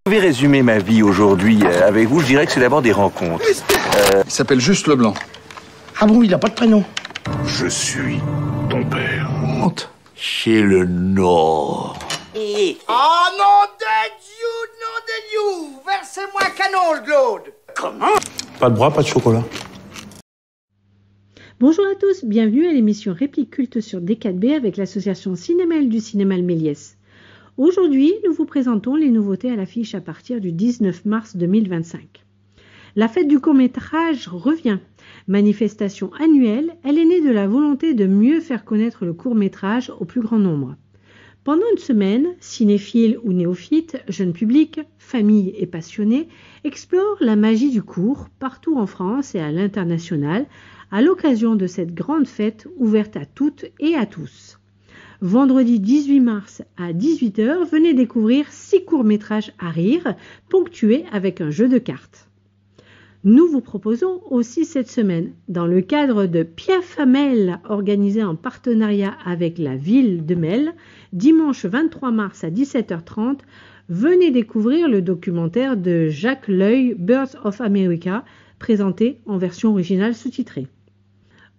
Je vais résumer ma vie aujourd'hui avec vous. Je dirais que c'est d'abord des rencontres. Il s'appelle Juste Leblanc. Ah bon, il n'a pas de prénom? Je suis ton père. Honte. Chez le Nord. Oh nom de Dieu, versez-moi un canon, Claude. Comment? Pas de bras, pas de chocolat. Bonjour à tous, bienvenue à l'émission Réplique culte sur D4B avec l'association Cinémel du Cinéma Méliès. Aujourd'hui, nous vous présentons les nouveautés à l'affiche à partir du 19 mars 2025. La fête du court-métrage revient. Manifestation annuelle, elle est née de la volonté de mieux faire connaître le court-métrage au plus grand nombre. Pendant une semaine, cinéphiles ou néophytes, jeunes publics, familles et passionnés explorent la magie du court partout en France et à l'international à l'occasion de cette grande fête ouverte à toutes et à tous. Vendredi 18 mars à 18h, venez découvrir 6 courts-métrages à rire, ponctués avec un jeu de cartes. Nous vous proposons aussi cette semaine, dans le cadre de Piaf à Mel, organisé en partenariat avec la ville de Mel, dimanche 23 mars à 17h30, venez découvrir le documentaire de Jacques L'Oeil, Birds of America, présenté en version originale sous-titrée.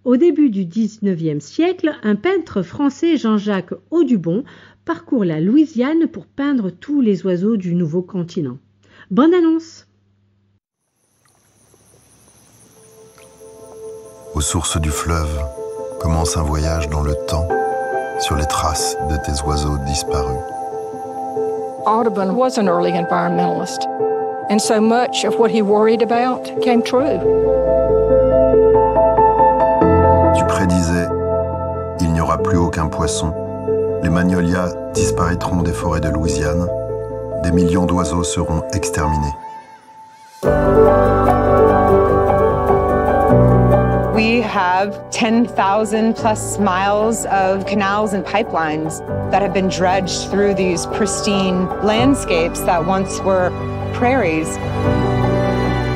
Au début du XIXe siècle, un peintre français, Jean-Jacques Audubon, parcourt la Louisiane pour peindre tous les oiseaux du nouveau continent. Bonne annonce! Aux sources du fleuve commence un voyage dans le temps sur les traces de tes oiseaux disparus. Audubon was an early environmentalist, and so much of what he worried about came true. Tu prédisais, il n'y aura plus aucun poisson, les magnolias disparaîtront des forêts de Louisiane, des millions d'oiseaux seront exterminés. We have 10,000 plus miles of canals and pipelines that have been dredged through these pristine landscapes that once were prairies.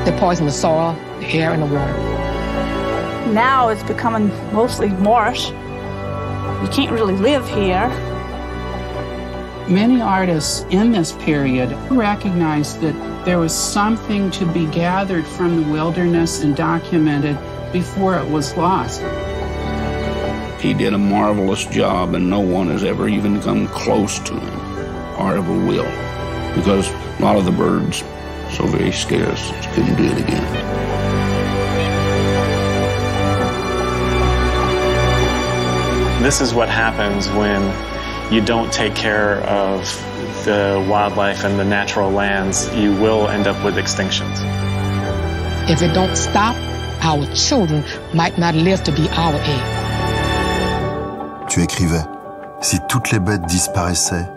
They poison the soil, the air, and the water. Now it's becoming mostly marsh. You can't really live here. Many artists in this period recognized that there was something to be gathered from the wilderness and documented before it was lost. He did a marvelous job, and no one has ever even come close to him, or ever will, because a lot of the birds are so very scarce that you couldn't do it again. This is what happens when you don't take care of the wildlife and the natural lands. You will end up with extinctions. If it don't stop, our children might not live to be our age. Tu écrivais, si toutes les bêtes disparaissaient,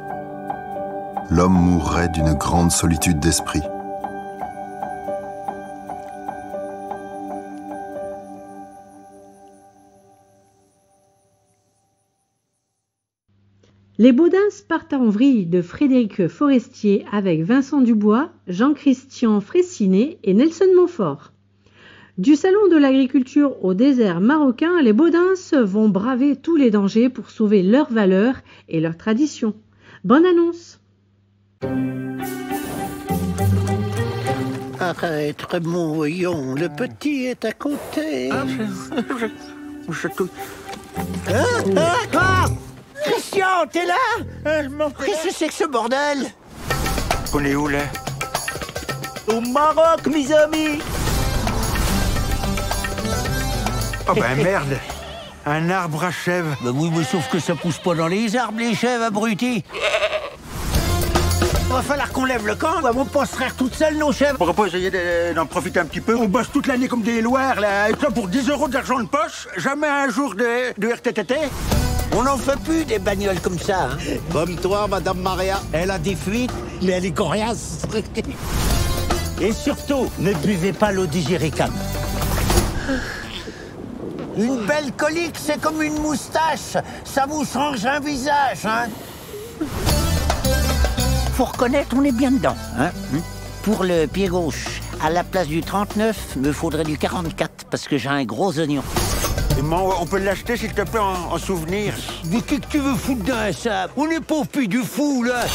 l'homme mourrait d'une grande solitude d'esprit. Les Baudins partent en vrille de Frédéric Forestier avec Vincent Dubois, Jean-Christian Fraissinet et Nelson Montfort. Du salon de l'agriculture au désert marocain, les Baudins vont braver tous les dangers pour sauver leurs valeurs et leurs traditions. Bonne annonce! Arrête, mon voyons, le petit est à côté. Christian, t'es là? Qu'est-ce que c'est que ce bordel? On est où, là? Au Maroc, mes amis. Oh ben merde! Un arbre à chèvre. Bah oui, mais sauf que ça pousse pas dans les arbres, les chèvres, abrutis. Va falloir qu'on lève le camp, on pas se faire toutes seules, nos chèvres. Pourquoi pas essayer d'en profiter un petit peu? On bosse toute l'année comme des loirs, là. Et ça, pour 10 € d'argent de poche, jamais un jour de RTTT. On n'en fait plus des bagnoles comme ça, hein. Comme toi, Madame Maria. Elle a des fuites, mais elle est coriace. Et surtout, ne buvez pas l'eau du jerrycan. Une belle colique, c'est comme une moustache. Ça vous change un visage, hein. Faut reconnaître, on est bien dedans, hein. Pour le pied gauche, à la place du 39, me faudrait du 44 parce que j'ai un gros oignon. Et moi, on peut l'acheter, s'il te plaît, en souvenir. Mais qu'est-ce que tu veux foutre dans ça? On n'est pas au Puy du Fou, là.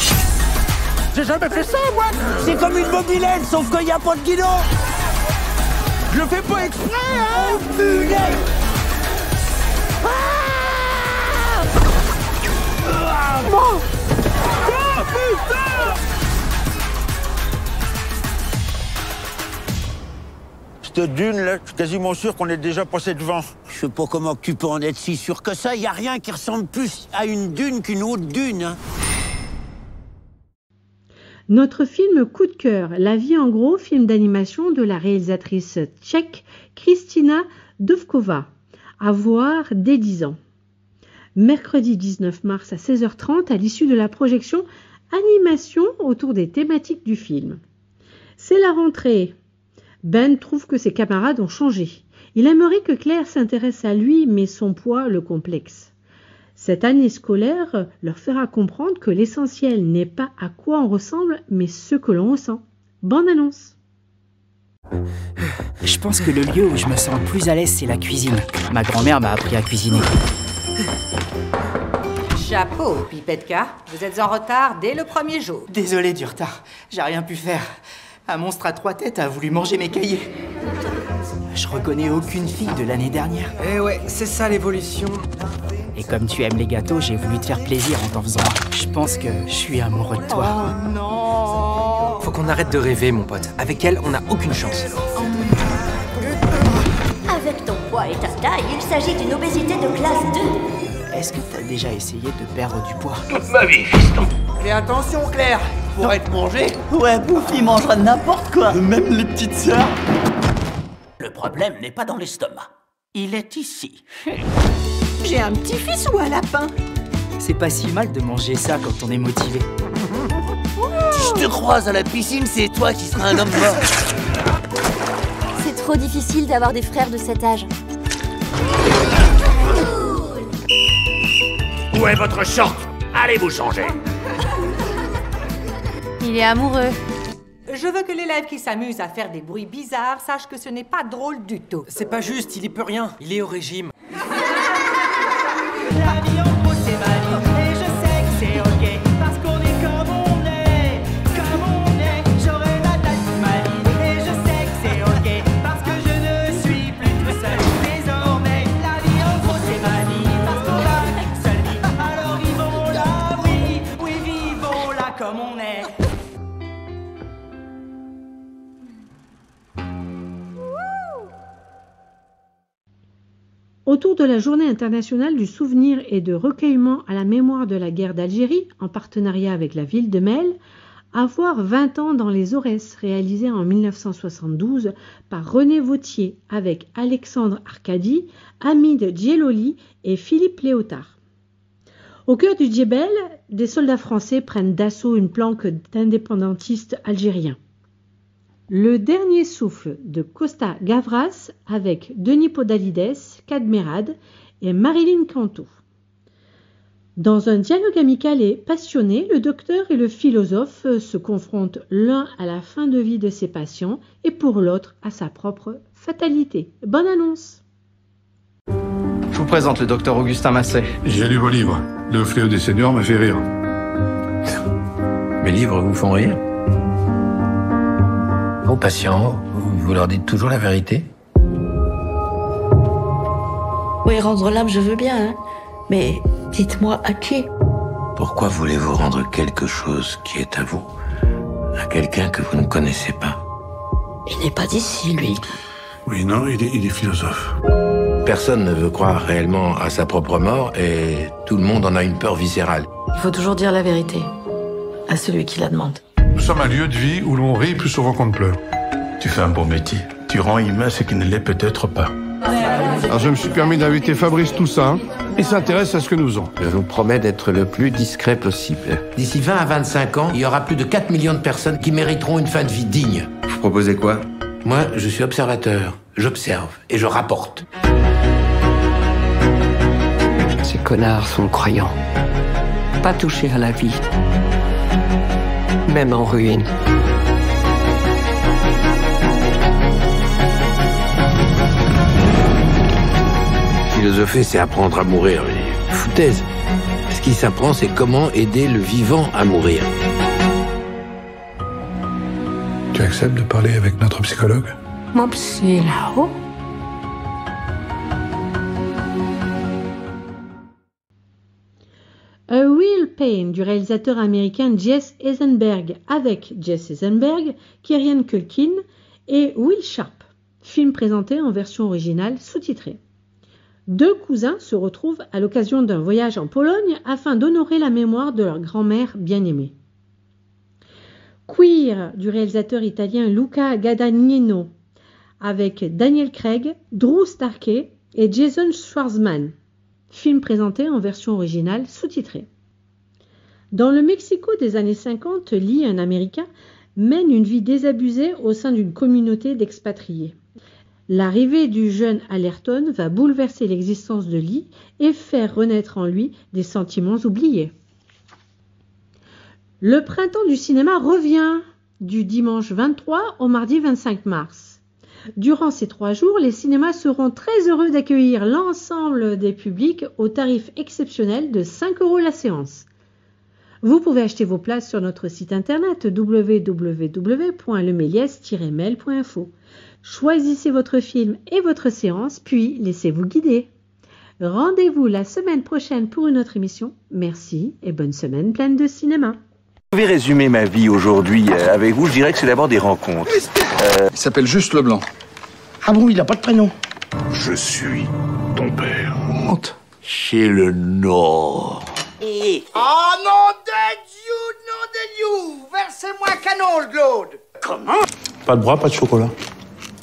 J'ai jamais fait ça, moi. C'est comme une mobilette, sauf qu'il n'y a pas de guidon. Je le fais pas exprès, hein. Oh, punaise. Bon. Oh, putain. Cette dune, là, je suis quasiment sûr qu'on est déjà passé devant. Je sais pas comment tu peux en être si sûr que ça. Il n'y a rien qui ressemble plus à une dune qu'une autre dune. Hein. Notre film coup de cœur, La vie en gros, film d'animation de la réalisatrice tchèque Kristina Dovkova, à voir dès 10 ans. Mercredi 19 mars à 16h30, à l'issue de la projection, animation autour des thématiques du film. C'est la rentrée. Ben trouve que ses camarades ont changé. Il aimerait que Claire s'intéresse à lui, mais son poids le complexe. Cette année scolaire leur fera comprendre que l'essentiel n'est pas à quoi on ressemble, mais ce que l'on ressent. Bonne annonce. Je pense que le lieu où je me sens le plus à l'aise, c'est la cuisine. Ma grand-mère m'a appris à cuisiner. Chapeau, Pipetka. Vous êtes en retard dès le premier jour. Désolé du retard, j'ai rien pu faire. Un monstre à 3 têtes a voulu manger mes cahiers. Je reconnais aucune fille de l'année dernière. Eh ouais, c'est ça l'évolution. Et comme tu aimes les gâteaux, j'ai voulu te faire plaisir en t'en faisant un. Je pense que je suis amoureux de toi. Oh non! Faut qu'on arrête de rêver, mon pote. Avec elle, on n'a aucune chance. Avec ton poids et ta taille, il s'agit d'une obésité de classe 2. Est-ce que t'as déjà essayé de perdre du poids? Toute ma vie, fiston. Fais attention, Claire. Pour être mangé. Ouais, Bouffe, il mangera n'importe quoi. Même les petites sœurs. Le problème n'est pas dans l'estomac. Il est ici. J'ai un petit-fils ou un lapin? C'est pas si mal de manger ça quand on est motivé. Si je te croise à la piscine, c'est toi qui seras un homme mort. C'est trop difficile d'avoir des frères de cet âge. Où est votre short? Allez vous changer. Il est amoureux. Je veux que l'élève qui s'amuse à faire des bruits bizarres sache que ce n'est pas drôle du tout. C'est pas juste, il y peut rien. Il est au régime. La vie en gros c'est ma vie. Et je sais que c'est ok. Parce qu'on est comme on est. Comme on est. J'aurai la taille de ma vie. Et je sais que c'est ok. Parce que je ne suis plus tout seul. Désormais, la vie en gros c'est ma vie. Parce qu'on a une seule vie. Alors vivons-la, oui. Oui, vivons-la comme on est. Autour de la Journée internationale du souvenir et de recueillement à la mémoire de la guerre d'Algérie, en partenariat avec la ville de Mel, Avoir 20 ans dans les Aurès, réalisé en 1972 par René Vautier avec Alexandre Arcadi, Hamid Djeloli et Philippe Léotard. Au cœur du Djebel, des soldats français prennent d'assaut une planque d'indépendantistes algériens. Le dernier souffle de Costa Gavras avec Denis Podalides, Cadmerade et Marilyn Canto. Dans un dialogue amical et passionné, le docteur et le philosophe se confrontent l'un à la fin de vie de ses patients et pour l'autre à sa propre fatalité. Bonne annonce! Je vous présente le docteur Augustin Masset. J'ai lu vos livres. Le fléau des seniors m'a fait rire. Mes livres vous font rire? Aux patients, vous leur dites toujours la vérité? Oui, rendre l'âme, je veux bien, hein. Mais dites-moi à qui? Pourquoi voulez-vous rendre quelque chose qui est à vous à quelqu'un que vous ne connaissez pas? Il n'est pas d'ici, lui. Oui, non, il est philosophe. Personne ne veut croire réellement à sa propre mort et tout le monde en a une peur viscérale. Il faut toujours dire la vérité à celui qui la demande. Nous sommes un lieu de vie où l'on rit plus souvent qu'on ne pleure. Tu fais un beau métier. Tu rends humain ce qui ne l'est peut-être pas. Alors je me suis permis d'inviter Fabrice Toussaint. Il s'intéresse à ce que nous faisons. Je vous promets d'être le plus discret possible. D'ici 20 à 25 ans, il y aura plus de 4 millions de personnes qui mériteront une fin de vie digne. Vous proposez quoi? Moi, je suis observateur. J'observe et je rapporte. Ces connards sont croyants. Pas touchés à la vie. Même en ruine. Philosopher, c'est apprendre à mourir. Foutaise. Ce qui s'apprend, c'est comment aider le vivant à mourir. Tu acceptes de parler avec notre psychologue? Mon psy est là-haut. A Real Pain du réalisateur américain Jesse Eisenberg avec Jesse Eisenberg, Kieran Culkin et Will Sharp. Film présenté en version originale sous-titrée. Deux cousins se retrouvent à l'occasion d'un voyage en Pologne afin d'honorer la mémoire de leur grand-mère bien-aimée. Queer du réalisateur italien Luca Guadagnino avec Daniel Craig, Drew Starkey et Jason Schwartzman. Film présenté en version originale sous-titrée. Dans le Mexico des années 50, Lee, un Américain, mène une vie désabusée au sein d'une communauté d'expatriés. L'arrivée du jeune Allerton va bouleverser l'existence de Lee et faire renaître en lui des sentiments oubliés. Le printemps du cinéma revient du dimanche 23 au mardi 25 mars. Durant ces 3 jours, les cinémas seront très heureux d'accueillir l'ensemble des publics au tarif exceptionnel de 5 € la séance. Vous pouvez acheter vos places sur notre site internet www.lemelies-mail.info. Choisissez votre film et votre séance, puis laissez-vous guider. Rendez-vous la semaine prochaine pour une autre émission. Merci et bonne semaine pleine de cinéma. Je vais résumer ma vie aujourd'hui avec vous. Je dirais que c'est d'abord des rencontres. Il s'appelle juste Leblanc. Ah bon, il n'a pas de prénom? Je suis ton père. Honte. Chez le Nord. Oh nom de Dieu, Versez-moi un canon, Claude. Pas de bras, pas de chocolat.